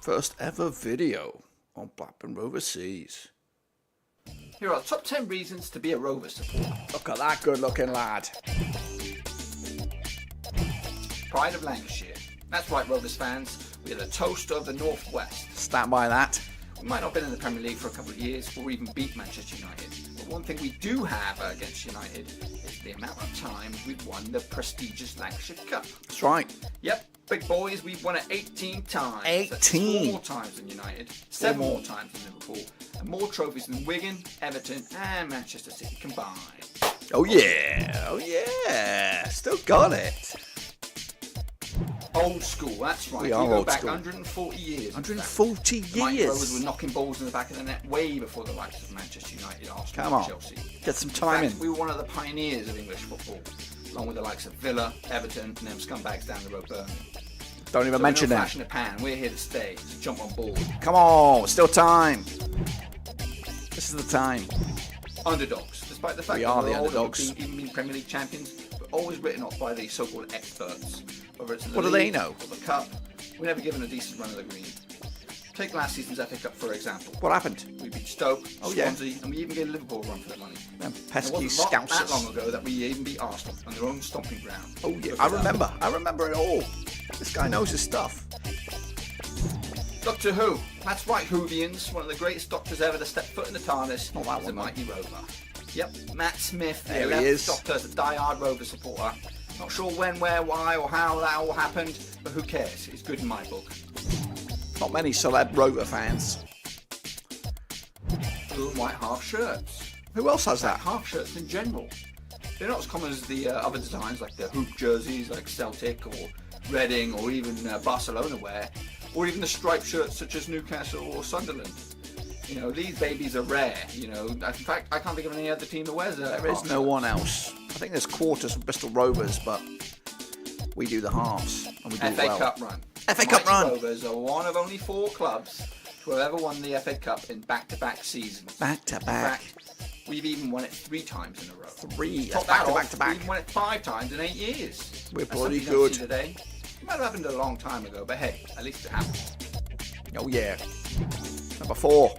First ever video on Blackburn Roverseas. Here are top 10 reasons to be a Rovers supporter. Look at that good looking lad. Pride of Lancashire. That's right, Rovers fans. We are the toast of the North West. Stand by that. We might not have been in the Premier League for a couple of years or even beat Manchester United. But one thing we do have against United is the amount of times we've won the prestigious Lancashire Cup. That's right. Yep, big boys, we've won it 18 times. 18? That's 4 more times than United, 7 more times than Liverpool, and more trophies than Wigan, Everton and Manchester City combined. Oh yeah, oh yeah, still got it. Old school, that's right. We are go old back school. 140 years. 140 The mighty Rovers years. were knocking balls in the back of the net way before the likes of Manchester United, Arsenal Come and on, Chelsea. get some In time fact, in. we were one of the pioneers of English football, along with the likes of Villa, Everton and them scumbags down the road, Birmingham. Don't even So mention no them. flash in the pan, we're here to stay, so jump on board. Come on, still time. This is the time. Underdogs, despite the fact We that are we're the older, underdogs. we've even been Premier League champions, we're always written off by the so-called experts. Whether it's in the What do they league know? or the cup, we're never given a decent run of the green. Take last season's FA Cup for example. What happened? We beat Stoke, Oh, yeah. Swansea, and we even gave Liverpool a run for their money. Them It pesky wasn't that scousers. long ago that we even beat Arsenal on their own stomping ground. Oh yeah, Look I at that. remember. I remember it all. This guy knows his stuff. Doctor Who. That's right, Whovians. One of the greatest doctors ever to step foot in the TARDIS. Not that is the one, though. mighty Rover. Yep, Matt Smith, the There he 11th is. Doctor, is a die-hard Rover supporter. Not sure when, where, why, or how that all happened, but who cares? It's good in my book. Not many celeb Rover fans. Blue and white half shirts. Who else has that? Half shirts in general. They're not as common as the other designs like the hoop jerseys like Celtic or Reading or even Barcelona wear, or even the striped shirts such as Newcastle or Sunderland. You know, these babies are rare, you know. In fact, I can't think of any other team that wears There is no one else. I think there's quarters from Bristol Rovers, but we do the halves and we do it FA well. Cup run. FA Cup Mighty run. Rovers are one of only 4 clubs to have ever won the FA Cup in back-to-back seasons. Back to In back. fact, we've even won it 3 times in a row. 3. Top That's back that to off, back to back. We've won it 5 times in 8 years. We're That's bloody something you don't good. see today. It might have happened a long time ago, but hey, at least it happened. Oh yeah. Number 4.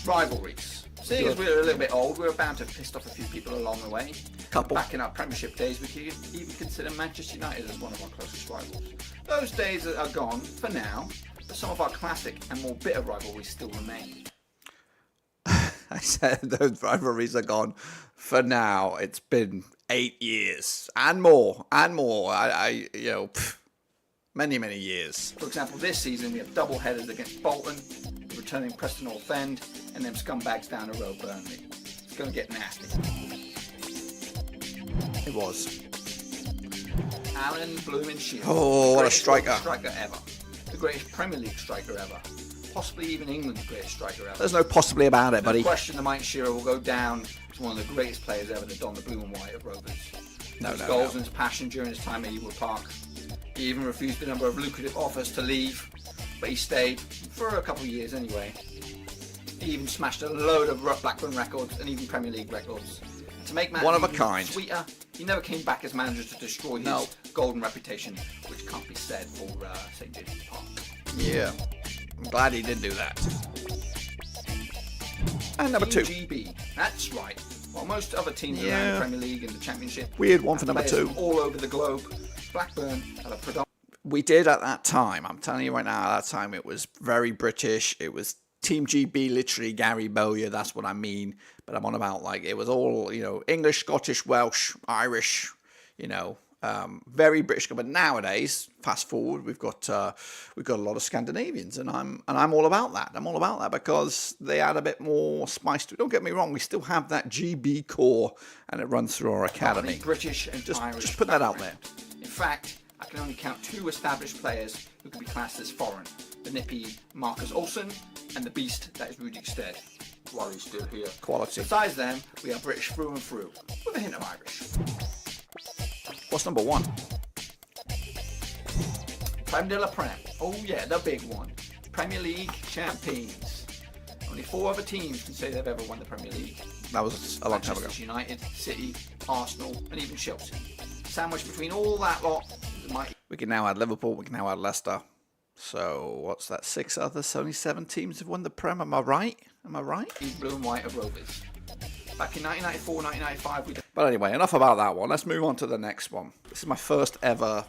Rivalries. Seeing as we're a little bit old, we're bound to have pissed off a few people along the way. Couple. Back in our Premiership days, we could even consider Manchester United as one of our closest rivals. Those days are gone for now, but some of our classic and more bitter rivalries still remain. I said those rivalries are gone for now. It's been 8 years and more and more. Many years. For example, this season we have double headers against Bolton, returning Preston North End, and them scumbags down the road, Burnley. It's going to get nasty. It was. Alan Bloomin' Shield. Oh, what a Greatest striker. striker ever. The greatest Premier League striker ever. Possibly even England's greatest striker ever. There's no possibly about it, No buddy. question the Mike Shearer will go down as one of the greatest players ever to don the blue and white of Rovers. His goals and his passion during his time at Ewood Park. He even refused a number of lucrative offers to leave, but he stayed for a couple of years anyway. He even smashed a load of Blackburn records and even Premier League records. And to make matters One of a even kind. sweeter, he never came back as manager to destroy his golden reputation, which can't be said for St James's Park. Yeah. I'm glad he did do that. And number 2. GB, that's right. While most other teams Yeah. around the Premier League and the Championship Weird one for have number players 2. from all over the globe, Blackburn had a predominant. We did at that time. I'm telling you right now, at that time it was very British. It was Team GB, literally Gary Bowyer. That's what I mean. But I'm on about like it was all, English, Scottish, Welsh, Irish, very British. But nowadays, fast forward, we've got a lot of Scandinavians, and I'm all about that. I'm all about that because they add a bit more spice to it. Don't get me wrong, we still have that GB core, and it runs through our academy. British and Just Irish put that out there. background. In fact, I can only count 2 established players who can be classed as foreign: the nippy Marcus Olsen and the beast that is Rudy Stead. While he's still here. Quality. Besides them, we are British through and through, with a hint of Irish. What's number 1? Prem de la Prem. Oh yeah, the big one. Premier League champions. Only 4 other teams can say they've ever won the Premier League. That was a long time ago. Manchester United, City, Arsenal, and even Chelsea. Sandwiched between all that lot is the mighty. We can now add Liverpool. We can now add Leicester. So what's that? 6 others? Only 7 teams have won the Prem. Am I right? Am I right? The blue and white of Rovers. Back in 1994, 1995. But anyway, enough about that one. Let's move on to the next one. This is my first ever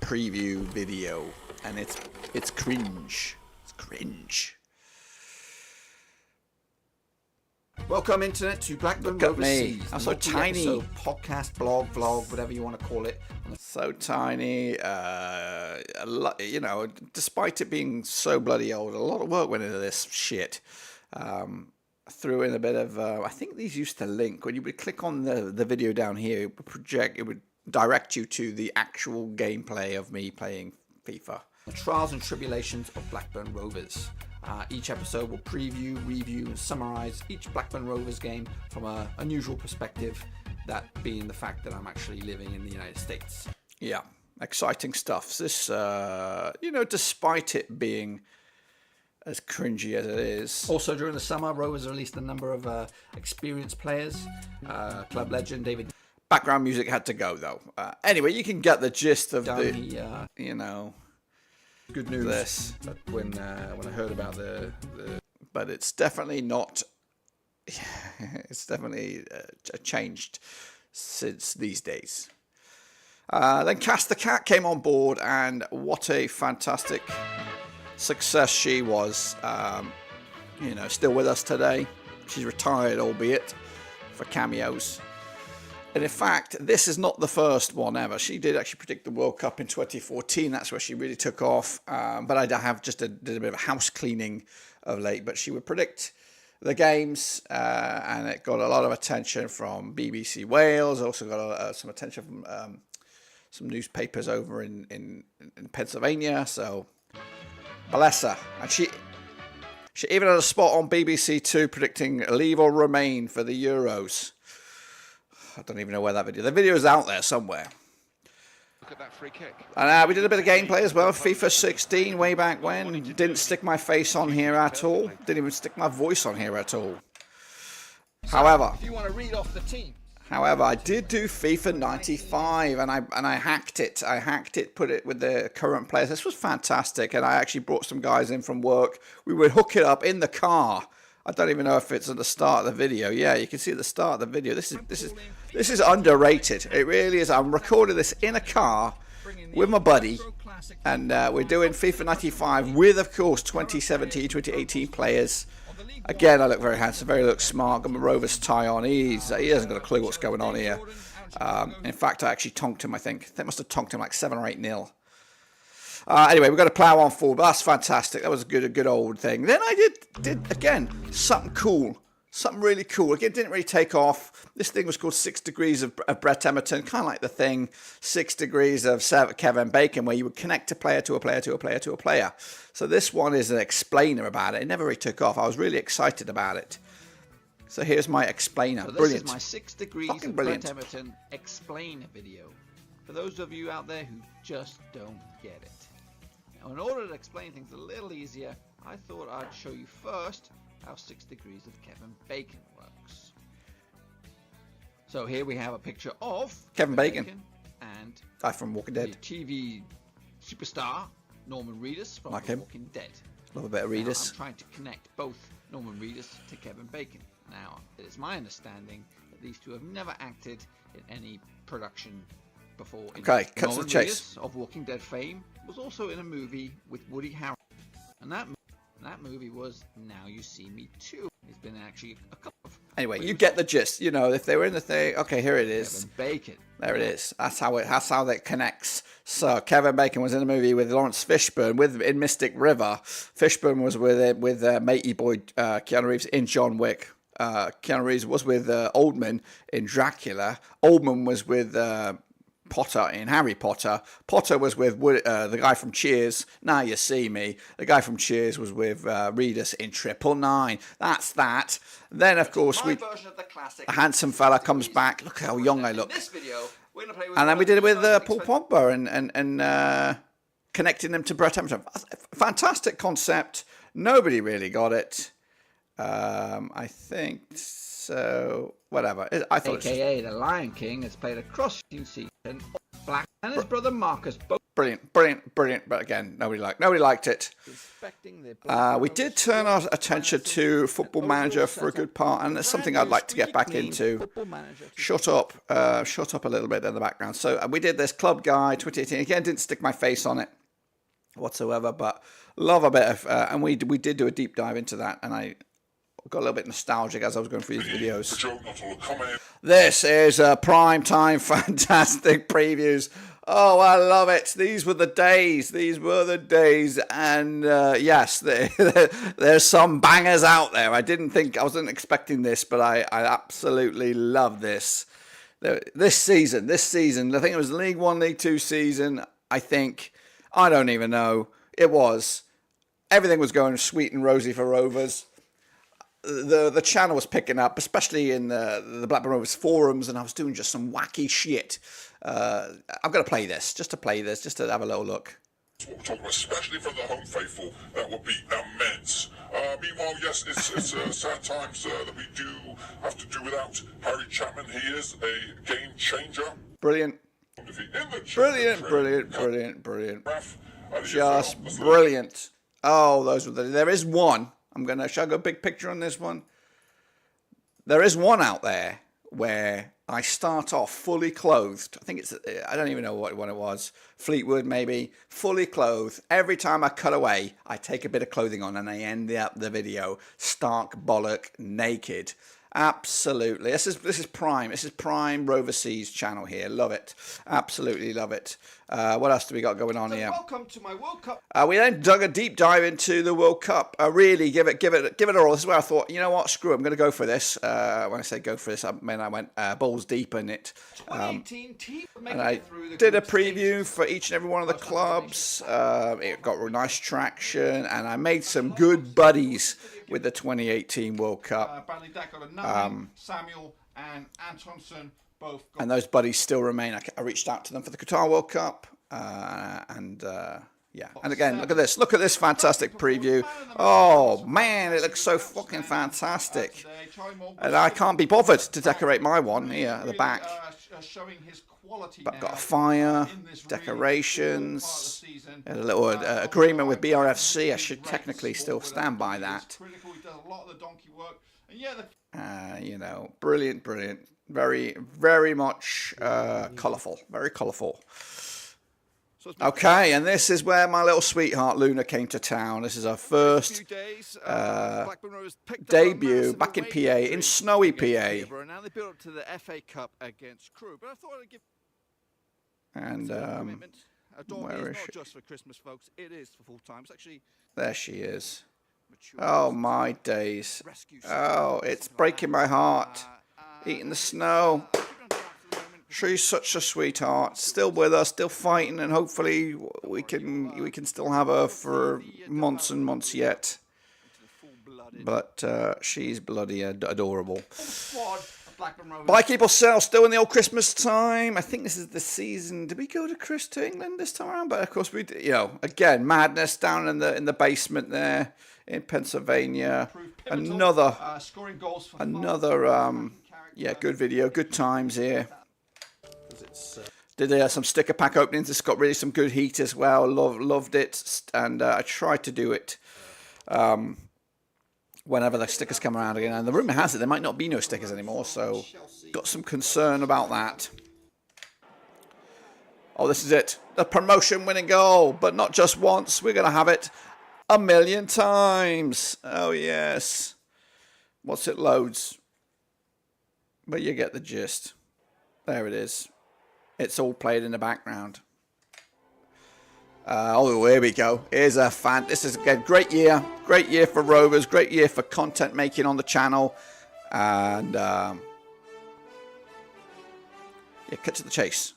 preview video, and it's cringe. It's cringe. Welcome, Internet, to Blackburn Look at me. Roverseas. I'm so tiny. Podcast, blog, vlog, whatever you want to call it. So tiny. You know, despite it being so bloody old, a lot of work went into this shit. Threw in a bit of, I think these used to link. When you would click on the video down here, it would direct you to the actual gameplay of me playing FIFA. The trials and tribulations of Blackburn Rovers. Each episode will preview, review, and summarise each Blackburn Rovers game from an unusual perspective, that being the fact that I'm actually living in the United States. Yeah, exciting stuff. This, you know, despite it being as cringy as it is. Also, during the summer, Rovers released a number of experienced players. Club legend David. Background music had to go, though. Anyway, you can get the gist of you know, good news. This. But when I heard about the but it's definitely not. It's definitely changed since these days. Then Cass the Cat came on board, and what a fantastic success she was. You know, still with us today. She's retired, albeit, for cameos. And in fact, this is not the first one ever. She did actually predict the World Cup in 2014. That's where she really took off. But I have just did a bit of house cleaning of late. But she would predict the games, and it got a lot of attention from BBC Wales. Also got some attention from some newspapers over in Pennsylvania. So bless her. And she even had a spot on BBC Two predicting Leave or Remain for the Euros. I don't even know where that video. The video is out there somewhere. Look at that free kick. And we did a bit of gameplay as well. FIFA 16 way back when. Didn't stick my face on here at all. Didn't even stick my voice on here at all. However, if you want to read off the team. However, I did do FIFA 95, and I hacked it. I hacked it, put it with the current players. This was fantastic, and I actually brought some guys in from work. We would hook it up in the car. I don't even know if it's at the start of the video. Yeah, you can see at the start of the video. This is underrated. It really is. I'm recording this in a car with my buddy, and we're doing FIFA 95 with, of course, 2017, 2018 players. Again, I look very handsome, look smart. Got my Rovers tie on. He hasn't got a clue what's going on here. In fact, I actually tonked him. I think that must have tonked him like 7 or 8-0. Anyway, we've got to plough on forward, but that's fantastic. That was a good old thing. Then I did again, something cool. Something really cool. Again, didn't really take off. This thing was called 6 Degrees of Brett Emerton, kind of like the thing 6 Degrees of Kevin Bacon, where you would connect a player to a player to a player to a player. So this one is an explainer about it. It never really took off. I was really excited about it. So here's my explainer. So this brilliant. is my 6 Degrees Fucking of brilliant. Brett Emerton explainer video. For those of you out there who just don't get it. Now, in order to explain things a little easier, I thought I'd show you first how 6 Degrees of Kevin Bacon works. So here we have a picture of Kevin Bacon and guy from Walking the Dead. TV superstar Norman Reedus from Like him. Walking Dead. Love a bit of Now, Reedus. I'm trying to connect both Norman Reedus to Kevin Bacon. Now, it is my understanding that these two have never acted in any production before. Okay, cut to Norman the chase. Reedus of Walking Dead fame was also in a movie with Woody Harrelson, and that movie was Now You See Me Too. He's been actually a couple of. Anyway, you get the gist. You know, if they were in the thing, okay, here it is. Kevin Bacon. There it is. That's how that connects. So Kevin Bacon was in a movie with Lawrence Fishburne in Mystic River. Fishburne was with matey boy Keanu Reeves in John Wick. Keanu Reeves was with Oldman in Dracula. Oldman was with Potter in Harry Potter. Potter was with the guy from Cheers. Now You See Me. The guy from Cheers was with Reedus in 999. That's that. Then, of course, Version of the classic. a handsome fella comes back. Look how young I look. In this video, we're gonna play with And then we did it with Paul Pogba and connecting them to Brett Emerton. Fantastic concept. Nobody really got it. I think so. Whatever. I thought AKA the Lion King has played a cross-season season. Black and his brother Marcus both Brilliant, brilliant, brilliant. But again, nobody liked it. We did turn our attention to Football Manager for a good part, and it's something I'd like to get back into. Shut up a little bit in the background. So we did this Club Guide 2018. Again, didn't stick my face on it whatsoever, but love a bit of, and we did do a deep dive into that, and I got a little bit nostalgic as I was going through these videos. This is a prime time, fantastic previews. Oh, I love it. These were the days. And yes, there's some bangers out there. I wasn't expecting this, but I absolutely love this. This season, I think it was League 1, League 2 season. I don't even know. It was. Everything was going sweet and rosy for Rovers. The channel was picking up, especially in the Blackburn Rovers forums, and I was doing just some wacky shit. I'm going to play this, just to have a little look. What we're talking about, especially for the home faithful, that would be immense. Meanwhile, yes, it's sad times that we do have to do without Harry Chapman. He is a game changer. Brilliant. Brilliant. Just brilliant. Oh, there is one. Shall I go big picture on this one? There is one out there where I start off fully clothed. I don't even know what one it was. Fleetwood, maybe. Fully clothed. Every time I cut away, I take a bit of clothing on and I end up the video stark bollock naked. Absolutely. This is prime. This is prime Roverseas channel here. Love it. Absolutely love it. What else do we got going on here? Welcome to my World Cup. We then dug a deep dive into the World Cup. Really give it a roll. This is where I thought, you know what, screw it, I'm going to go for this. When I say go for this, I mean I went balls deep in it. And I did a preview for each and every one of the clubs. It got real nice traction, and I made some good buddies with the 2018 World Cup. Samuel and Antonsson both got, and those buddies still remain. I reached out to them for the Qatar World Cup, yeah. And again, look at this fantastic preview. Oh man, it looks so fucking fantastic. And I can't be bothered to decorate my one here at the back. But I've got a fire, decorations, and a little agreement with BRFC. I should technically still stand by that. You know, brilliant. Very, very much colourful. Very colourful. Okay, and this is where my little sweetheart Luna came to town. This is our first debut back in PA, in snowy PA. And where is she? There she is. Oh my days. Oh, it's breaking my heart. Eating the snow. She's such a sweetheart. Still with us, still fighting, and hopefully we can still have her for months and months yet. But she's bloody adorable. Buy, keep, or sell, still in the old Christmas time. I think this is the season. Did we go to England this time around? But of course we did. You know, again, madness down in the basement there in Pennsylvania. Another good video, good times here. Did some sticker pack openings. It's got really some good heat as well. Loved it, and I tried to do it whenever the stickers come around again. And the rumour has it there might not be no stickers anymore, so got some concern about that. Oh, this is it. The promotion winning goal, but not just once. We're going to have it a million times. Oh, yes. Once it loads. But you get the gist. There it is. It's all played in the background. Oh, here we go. Here's a fan. This is again great year for Rovers. Great year for content making on the channel, and yeah, cut to the chase.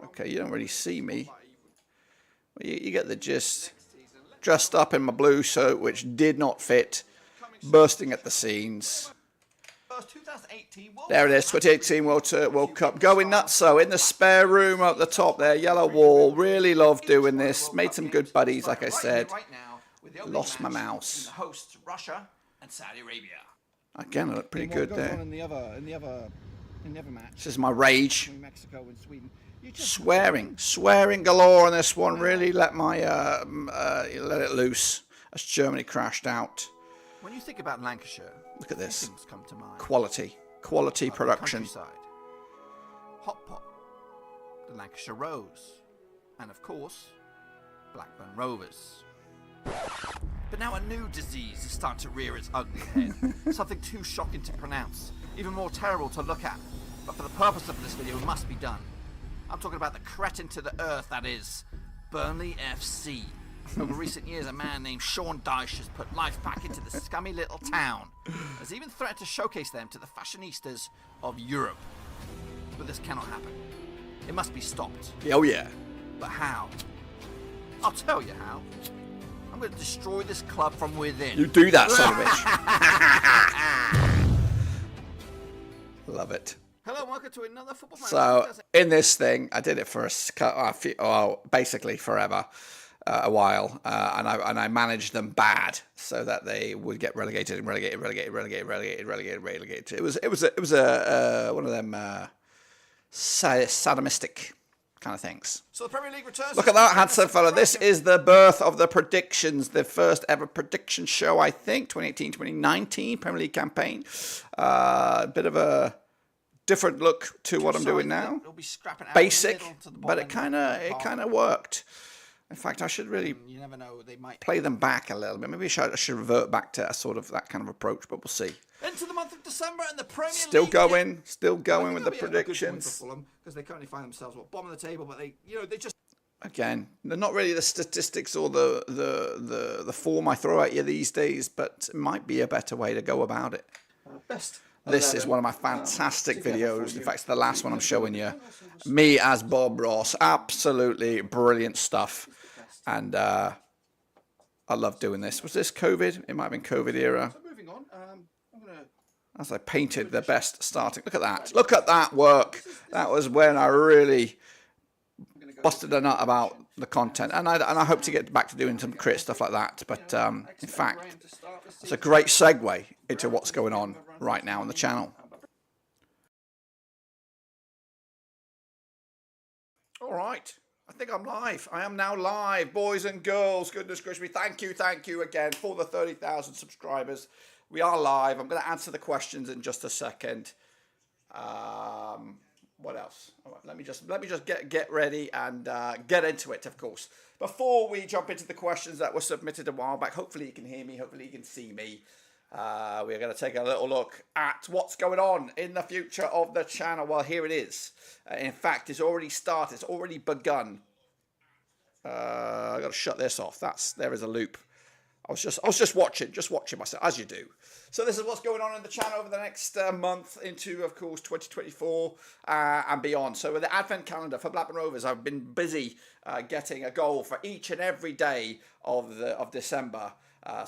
Okay, you don't really see me. Well, you get the gist. Dressed up in my blue suit, which did not fit, bursting at the seams. There it is, 2018 World Cup. Going nuts, so in the spare room up the top there, yellow wall. Really loved doing this. Made some good buddies, like I said. Lost my mouse. Again, I look pretty good there. In the other match. This is my rage. Mexico and Sweden. Swearing galore on this one. Really let let it loose as Germany crashed out. When you think about Lancashire, Look at this. things come to mind. Quality production. Countryside, Hot Pot, the Lancashire Rose, and of course, Blackburn Rovers. But now a new disease is starting to rear its ugly head. Something too shocking to pronounce, even more terrible to look at. But for the purpose of this video, it must be done. I'm talking about the cretin to the earth that is Burnley FC. Over recent years, a man named Sean Dyche has put life back into the scummy little town. Has even threatened to showcase them to the fashionistas of Europe. But this cannot happen. It must be stopped. Oh yeah. But how? I'll tell you how. I'm going to destroy this club from within. You do that, son of a bitch. Love it. Hello, welcome to another Football Manager. So in this thing, I did it for basically forever, a while, and I managed them bad so that they would get relegated. It was one of them sadomastic kind of things. So the Premier League returns. Look at that handsome fella. This is the birth of the predictions, the first ever prediction show, I think, 2018-2019 Premier League campaign. A bit of a different look to what I'm doing now. Basic, but it kind of worked. In fact, I should really You never know, they might play them back a little bit. Maybe I should revert back to a sort of that kind of approach, but we'll see. into the month of December and the Premier League. Still going with the predictions. Because they currently find themselves bottom of the table, but they just. Again, they're not really the statistics or the form I throw at you these days, but it might be a better way to go about it. Best. This is one of my fantastic videos. In fact, it's the last one I'm showing you. Me as Bob Ross. Absolutely brilliant stuff. And I love doing this. Was this COVID? It might have been COVID era. So moving on, I'm going to. As I painted the best starting. Look at that. Look at that work. That was when I really busted a nut about the content. And I hope to get back to doing some crit stuff like that. But in fact, it's a great segue into what's going on right now on the channel. All right. I think I'm live. I am now live, boys and girls. Goodness gracious me. Thank you again for the 30,000 subscribers. We are live. I'm going to answer the questions in just a second. What else? All right, let me just get ready and get into it, of course. Before we jump into the questions that were submitted a while back, hopefully you can hear me, hopefully you can see me. We're going to take a little look at what's going on in the future of the channel. Well, here it is. In fact, it's already started. It's already begun. I've got to shut this off. There is a loop. I was just watching myself, as you do. So this is what's going on in the channel over the next month into, of course, 2024 and beyond. So with the advent calendar for Blackburn Rovers, I've been busy getting a goal for each and every day of December.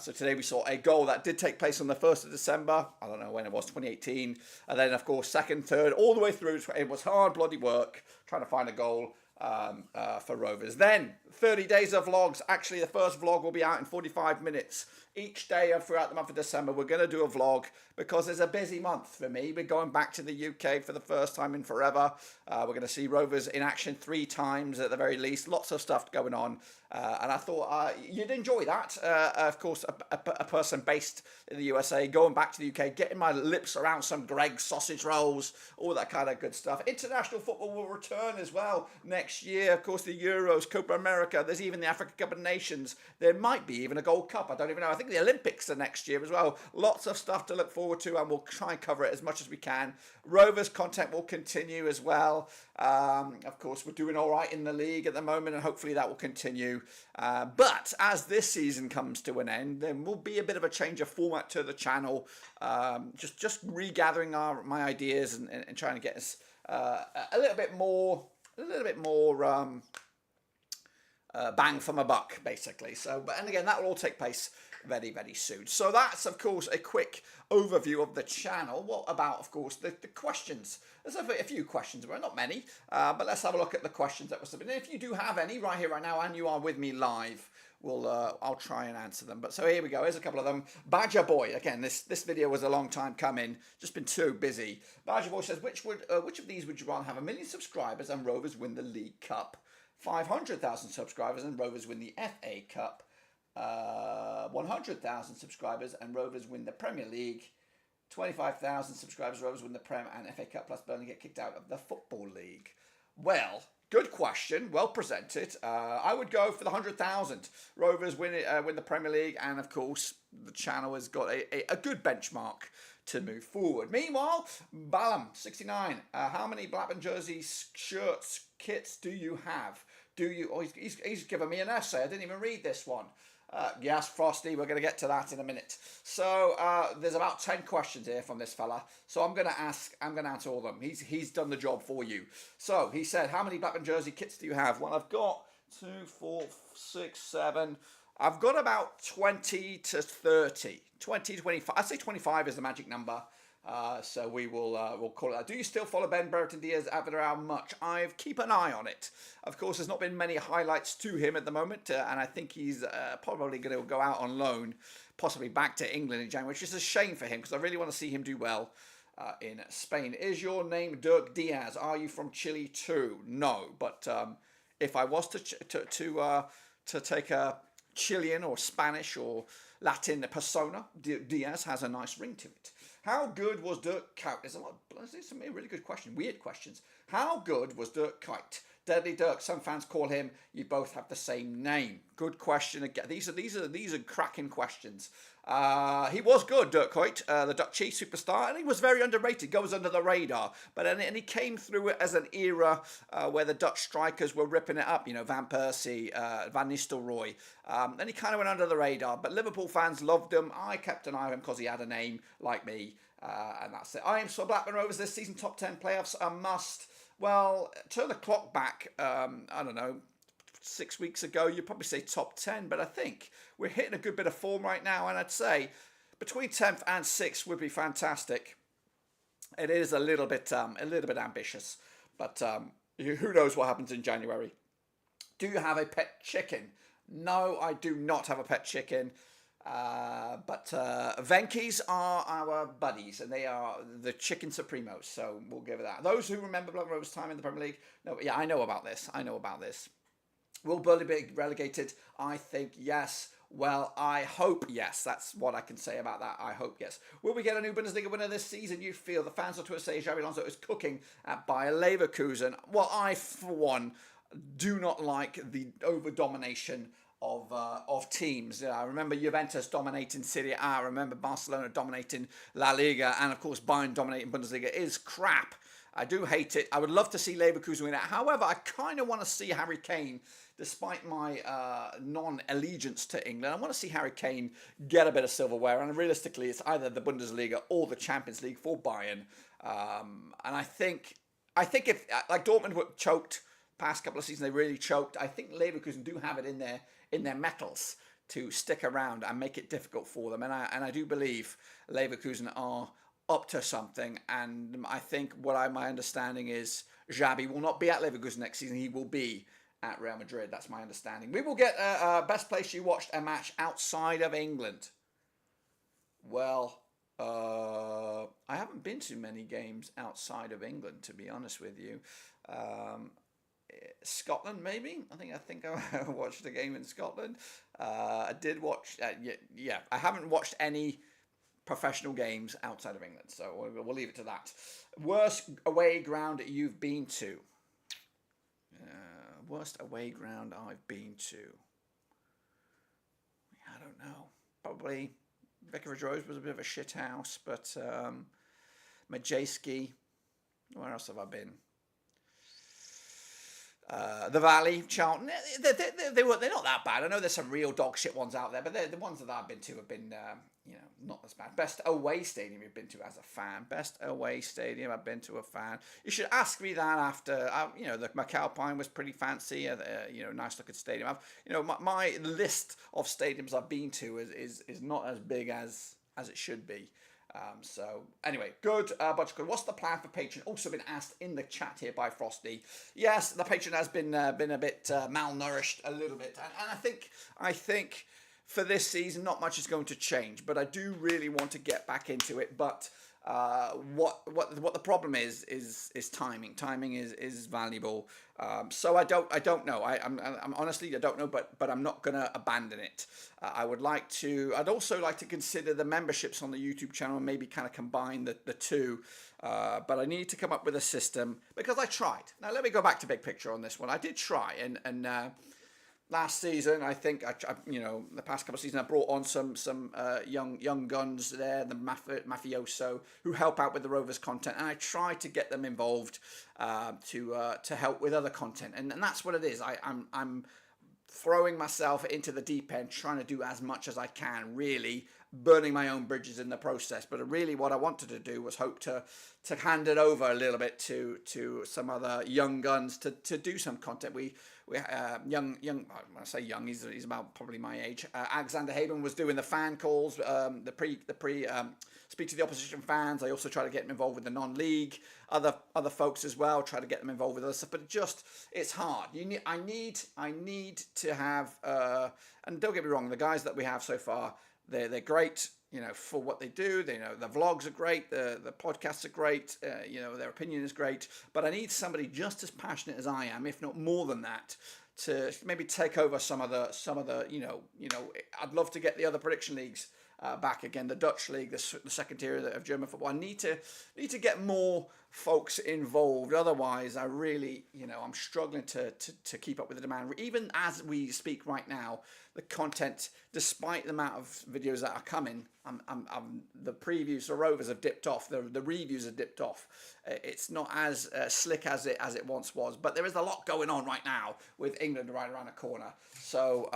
So today we saw a goal that did take place on the 1st of December. I don't know when it was, 2018. And then, of course, 2nd, 3rd, all the way through. It was hard, bloody work trying to find a goal for Rovers. Then 30 days of vlogs. Actually, the first vlog will be out in 45 minutes. Each day throughout the month of December, we're going to do a vlog because it's a busy month for me. We're going back to the UK for the first time in forever. We're going to see Rovers in action 3 times at the very least. Lots of stuff going on. And I thought you'd enjoy that. Of course, a person based in the USA, going back to the UK, getting my lips around some Greggs sausage rolls, all that kind of good stuff. International football will return as well next year. Of course, the Euros, Copa America, there's even the Africa Cup of Nations. There might be even a Gold Cup. I don't even know. I think the Olympics are next year as well. Lots of stuff to look forward to, and we'll try and cover it as much as we can. Rovers content will continue as well. Of course, we're doing all right in the league at the moment, and hopefully that will continue. But as this season comes to an end, there will be a bit of a change of format to the channel. Just regathering my ideas and trying to get us a little bit more bang for my buck, basically. So, and again, that will all take place very, very soon. So that's, of course, a quick overview of the channel. What about, of course, the questions? There's a few questions, well, not many, but let's have a look at the questions that were submitted. If you do have any right here, right now, and you are with me live, I'll try and answer them. But so here we go. Here's a couple of them. Badger Boy. Again, this video was a long time coming. Just been too busy. Badger Boy says, which of these would you rather have? 1 million subscribers and Rovers win the League Cup. 500,000 subscribers and Rovers win the FA Cup. 100,000 subscribers and Rovers win the Premier League. 25,000 subscribers, Rovers win the Prem and FA Cup, plus Burnley get kicked out of the Football League. Well, good question, well presented. I would go for the 100,000. Rovers win the Premier League, and of course, the channel has got a good benchmark to move forward. Meanwhile, Balam, 69. How many Blackburn jerseys, shirts, kits do you have? He's given me an essay. I didn't even read this one. Yes, Frosty, we're going to get to that in a minute. So there's about 10 questions here from this fella. So I'm going to answer all of them. He's done the job for you. So he said, how many Blackburn jersey kits do you have? Well, I've got 2, 4, 6, 7. I've got about 20 to 30. 20 to 25. I'd say 25 is the magic number. So we'll call it that. Do you still follow Ben Brereton Diaz at How much? I keep an eye on it. Of course, there's not been many highlights to him at the moment, and I think he's probably going to go out on loan, possibly back to England in January, which is a shame for him because I really want to see him do well in Spain. Is your name Dirk Diaz? Are you from Chile too? No, but if I was to take a Chilean or Spanish or Latin persona, Diaz has a nice ring to it. How good was Dirk Kuyt? There's some really good questions, weird questions. How good was Dirk Kuyt? Deadly Dirk, some fans call him, you both have the same name. Good question again. These are cracking questions. He was good, Dirk Kuyt, the Dutch cheese superstar, and he was very underrated, goes under the radar. And he came through it as an era where the Dutch strikers were ripping it up, Van Persie, Van Nistelrooy, and he kind of went under the radar. But Liverpool fans loved him. I kept an eye on him because he had a name like me, and that's it. I am for Blackburn Rovers this season, top 10 playoffs, a must. Well, turn the clock back, I don't know, 6 weeks ago, you'd probably say top 10, but I think we're hitting a good bit of form right now, and I'd say between 10th and 6th would be fantastic. It is a little bit ambitious, but who knows what happens in January. Do you have a pet chicken? No, I do not have a pet chicken. But Venkies are our buddies, and they are the chicken supremos, so we'll give it that. Those who remember Blackburn Rovers' time in the Premier League, no, yeah, I know about this. Will Burnley be relegated? I think yes. Well, I hope yes. That's what I can say about that. I hope yes. Will we get a new Bundesliga winner this season? You feel the fans on Twitter say Xabi Alonso is cooking at Bayer Leverkusen. Well, I, for one, do not like the over-domination of teams. I remember Juventus dominating Serie A. I remember Barcelona dominating La Liga, and of course Bayern dominating Bundesliga is crap. I do hate it. I would love to see Leverkusen win it. However, I kind of want to see Harry Kane, despite my non-allegiance to England, I want to see Harry Kane get a bit of silverware. And realistically, it's either the Bundesliga or the Champions League for Bayern. And I think if like Dortmund were choked past couple of seasons, they really choked. I think Leverkusen do have it in their metals to stick around and make it difficult for them. And I do believe Leverkusen are up to something. And I think my understanding is Xabi will not be at Leverkusen next season. He will be at Real Madrid. That's my understanding. We will get best place you watched a match outside of England. Well, I haven't been to many games outside of England, to be honest with you. Scotland, maybe. I think I watched a game in Scotland. I did watch. Yeah, I haven't watched any professional games outside of England, so we'll leave it to that. Worst away ground you've been to? Worst away ground I've been to? I don't know. Probably Vicarage Road was a bit of a shit house, but Majewski. Where else have I been? The Valley, Charlton, they're not that bad. I know there's some real dog shit ones out there, but the ones that I've been to have been, not as bad. Best away stadium you've been to as a fan. Best away stadium I've been to a fan. You should ask me that after, the McAlpine was pretty fancy, nice looking stadium. My list of stadiums I've been to is not as big as it should be. So anyway, good. But what's the plan for Patreon? Also been asked in the chat here by Frosty. Yes, the Patreon has been a bit malnourished a little bit, and I think for this season not much is going to change. But I do really want to get back into it. But what the problem is timing. Timing is valuable. So I don't know. I'm honestly I don't know, but I'm not gonna abandon it. I'd also like to consider the memberships on the YouTube channel and maybe kind of combine the two. But I need to come up with a system because I tried. Now let me go back to big picture on this one. I did try and last season, I think the past couple of seasons, I brought on some young guns there, the mafioso, who help out with the Rovers content, and I try to get them involved to help with other content, and that's what it is. I'm throwing myself into the deep end, trying to do as much as I can, really burning my own bridges in the process. But really what I wanted to do was hope to hand it over a little bit to some other young guns to do some content. We young, when I say young, he's about probably my age. Alexander Haben was doing the fan calls, the pre speak to the opposition fans. I also try to get them involved with the non-league, other folks as well. Try to get them involved with other stuff, but it's hard. I need to have, and don't get me wrong, the guys that we have so far, they're great, for what they do. They know the vlogs are great, the podcasts are great, their opinion is great. But I need somebody just as passionate as I am, if not more than that, to maybe take over some of the. I'd love to get the other prediction leagues back again, the Dutch league, the second tier of German football. I need to get more folks involved. Otherwise, I really, I'm struggling to keep up with the demand. Even as we speak right now, the content, despite the amount of videos that are coming, the previews for Rovers have dipped off. The reviews have dipped off. It's not as slick as it once was. But there is a lot going on right now with England right around the corner. So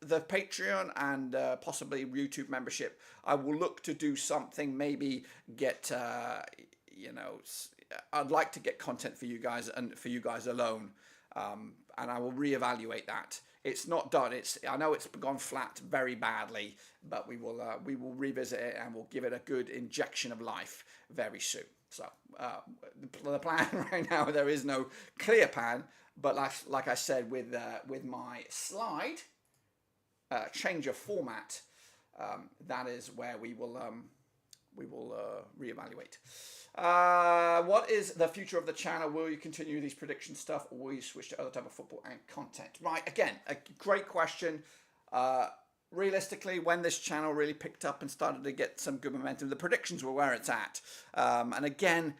the Patreon and possibly YouTube membership, I will look to do something, maybe get, I'd like to get content for you guys and for you guys alone. And I will reevaluate that. It's not done. I know it's gone flat very badly, but we will revisit it and we'll give it a good injection of life very soon. So the plan right now, there is no clear plan, but like I said with my slide, change of format, that is where we will reevaluate. What is the future of the channel? Will you continue these prediction stuff, or will you switch to other type of football and content? Right, again, a great question. Realistically, when this channel really picked up and started to get some good momentum, the predictions were where it's at. And again,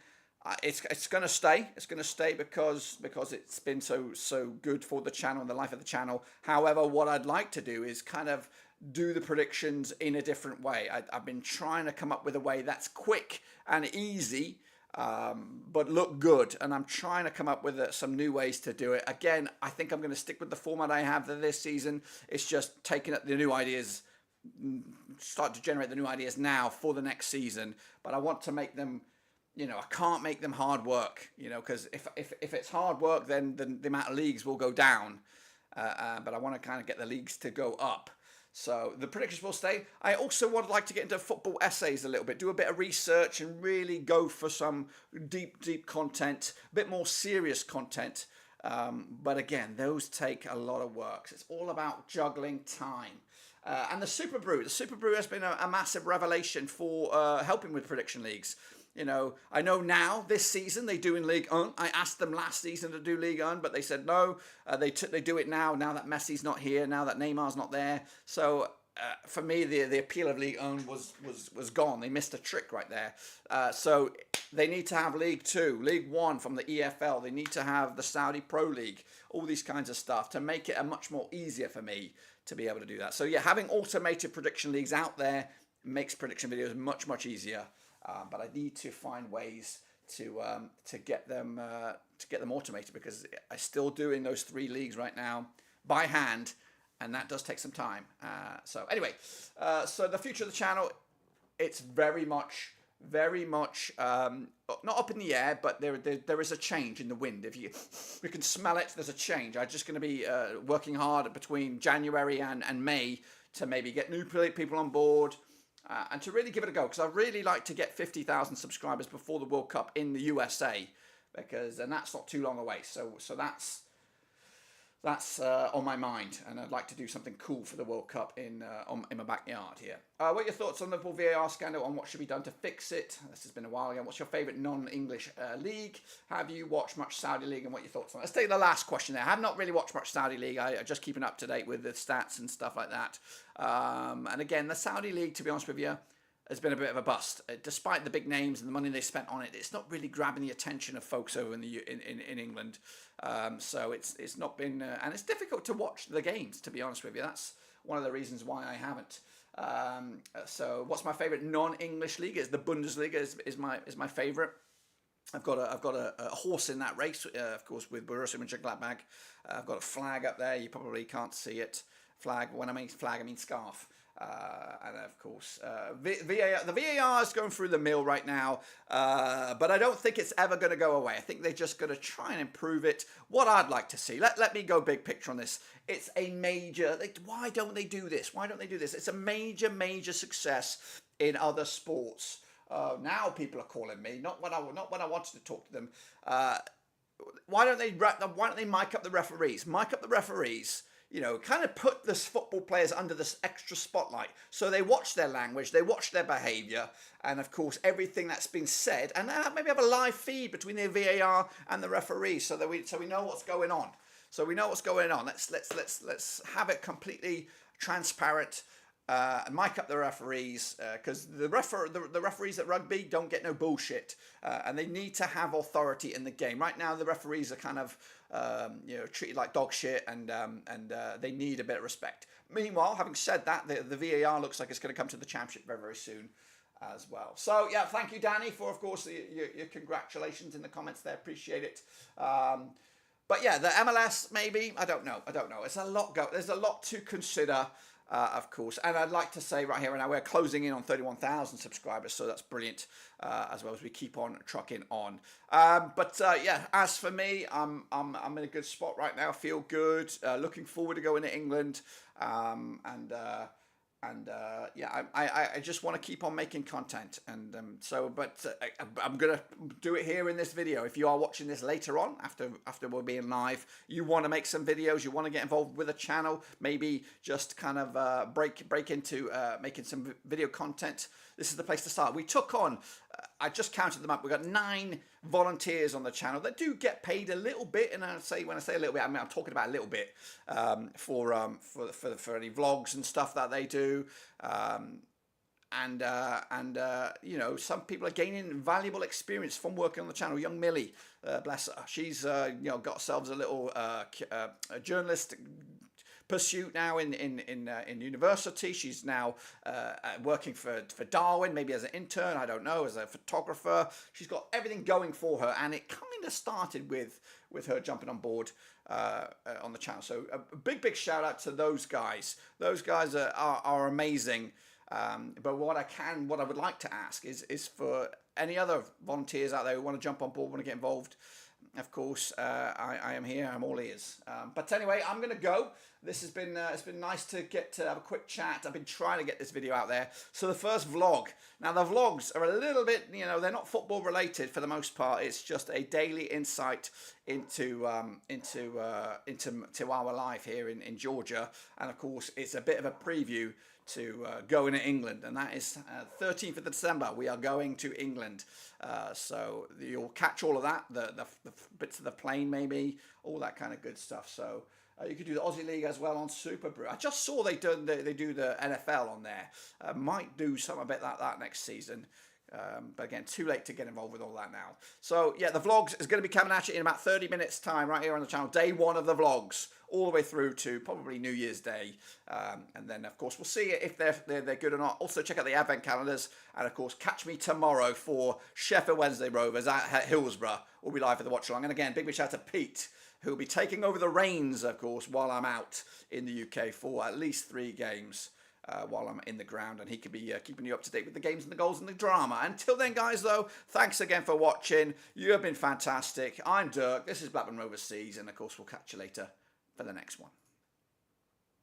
it's going to stay. It's going to stay because it's been so good for the channel and the life of the channel. However, what I'd like to do is kind of do the predictions in a different way. I've been trying to come up with a way that's quick and easy, but look good. And I'm trying to come up with some new ways to do it. Again, I think I'm going to stick with the format I have this season. It's just taking up the new ideas, start to generate the new ideas now for the next season. But I want to make them, I can't make them hard work, because if it's hard work, then the amount of leagues will go down. But I want to kind of get the leagues to go up. So the predictions will stay. I also would like to get into football essays a little bit, do a bit of research and really go for some deep content, a bit more serious content. But again, those take a lot of work. It's all about juggling time. And the Super Brew has been a massive revelation for helping with prediction leagues. I know now this season they do in Ligue 1. I asked them last season to do Ligue 1, but they said no. They do it now that Messi's not here, now that Neymar's not there. So for me, the appeal of Ligue 1 was gone. They missed a trick right there. So they need to have League 2, League 1 from the EFL. They need to have the Saudi Pro League, all these kinds of stuff to make it a much more easier for me to be able to do that. So yeah, having automated prediction leagues out there makes prediction videos much easier. But I need to find ways to get them automated, because I'm still doing those 3 leagues right now by hand, and that does take some time. So anyway, so the future of the channel, it's very much not up in the air, but there is a change in the wind. If you can smell it, there's a change. I'm just going to be working hard between January and May to maybe get new people on board. and to really give it a go, because I'd really like to get 50,000 subscribers before the World Cup in the USA, and that's not too long away. So that's on my mind, and I'd like to do something cool for the World Cup in my backyard here. What are your thoughts on the Liverpool VAR scandal, and what should be done to fix it? This has been a while ago. What's your favourite non-English league? Have you watched much Saudi League, and what are your thoughts on it? Let's take the last question there. I have not really watched much Saudi League. I just keeping up to date with the stats and stuff like that. And again, the Saudi League, to be honest with you, has been a bit of a bust. Despite the big names and the money they spent on it, it's not really grabbing the attention of folks over in England. So it's not been, and it's difficult to watch the games, to be honest with you. That's one of the reasons why I haven't. So what's my favourite non-English league? Is the Bundesliga is my favourite. I've got a horse in that race, of course, with Borussia Mönchengladbach. I've got a flag up there. You probably can't see it. Flag. When I mean flag, I mean scarf. And of course, the VAR is going through the mill right now, but I don't think it's ever going to go away. I think they're just going to try and improve it. What I'd like to see, let me go big picture on this. It's a major, why don't they do this? Why don't they do this? It's a major success in other sports. Now people are calling me, not when I wanted to talk to them. Why don't they mic up the referees? Mic up the referees. You know, kind of put this football players under this extra spotlight. So they watch their language, they watch their behaviour, and of course everything that's been said, and maybe have a live feed between the VAR and the referees, so we know what's going on. Let's have it completely transparent. And mic up the referees, because the referees at rugby don't get no bullshit, and they need to have authority in the game. Right now, the referees are kind of treated like dog shit, and they need a bit of respect. Meanwhile, having said that, the VAR looks like it's going to come to the championship very soon as well. So yeah, thank you, Danny, for of course your congratulations in the comments there. Appreciate it. But yeah, the MLS maybe, I don't know. It's a lot there's a lot to consider. Of course, and I'd like to say right here and now we're closing in on 31,000 subscribers, so that's brilliant. As well as we keep on trucking on. Yeah, as for me, I'm in a good spot right now. Feel good. Looking forward to going to England. I just want to keep on making content, and I'm gonna do it here in this video. If you are watching this later on, after we're being live, you want to make some videos, you want to get involved with a channel, maybe just kind of break into making some video content. This is the place to start. We took on, I just counted them up. We've got 9 volunteers on the channel that do get paid a little bit, and when I say a little bit, I mean I'm talking about a little bit for any vlogs and stuff that they do, you know, some people are gaining valuable experience from working on the channel. Young Millie, bless her, she's got herself a little journalist pursuit now in university. She's now working for Darwin, maybe as an intern, I don't know, as a photographer. She's got everything going for her, and it kind of started with her jumping on board on the channel. So a big shout out to those guys. Those guys are amazing. But what I would like to ask is for any other volunteers out there who want to jump on board, want to get involved. Of course, I am here. I'm all ears. But anyway, I'm going to go. This has been it's been nice to get to have a quick chat. I've been trying to get this video out there. So the first vlog. Now the vlogs are a little bit, they're not football related for the most part. It's just a daily insight into our life here in Georgia, and of course it's a bit of a preview to going to England, and that is 13th of December. We are going to England, so you'll catch all of that, the bits of the plane maybe, all that kind of good stuff. So you could do the Aussie League as well on Super Brew. I just saw they do the NFL on there. Might do something about that next season. But again, too late to get involved with all that now. So yeah, the vlogs is going to be coming at you in about 30 minutes time right here on the channel. Day 1 of the vlogs, all the way through to probably New Year's Day. And then of course we'll see if they're good or not. Also check out the advent calendars, and of course catch me tomorrow for Sheffield Wednesday Rovers at Hillsborough. We'll be live for the watch along. And again, big shout out to Pete, who'll be taking over the reins, of course, while I'm out in the UK for at least 3 games. While I'm in the ground, and he could be keeping you up to date with the games and the goals and the drama. Until then, guys, though, thanks again for watching. You have been fantastic. I'm Dirk. This is Blackburn Roverseas, and of course, we'll catch you later for the next one.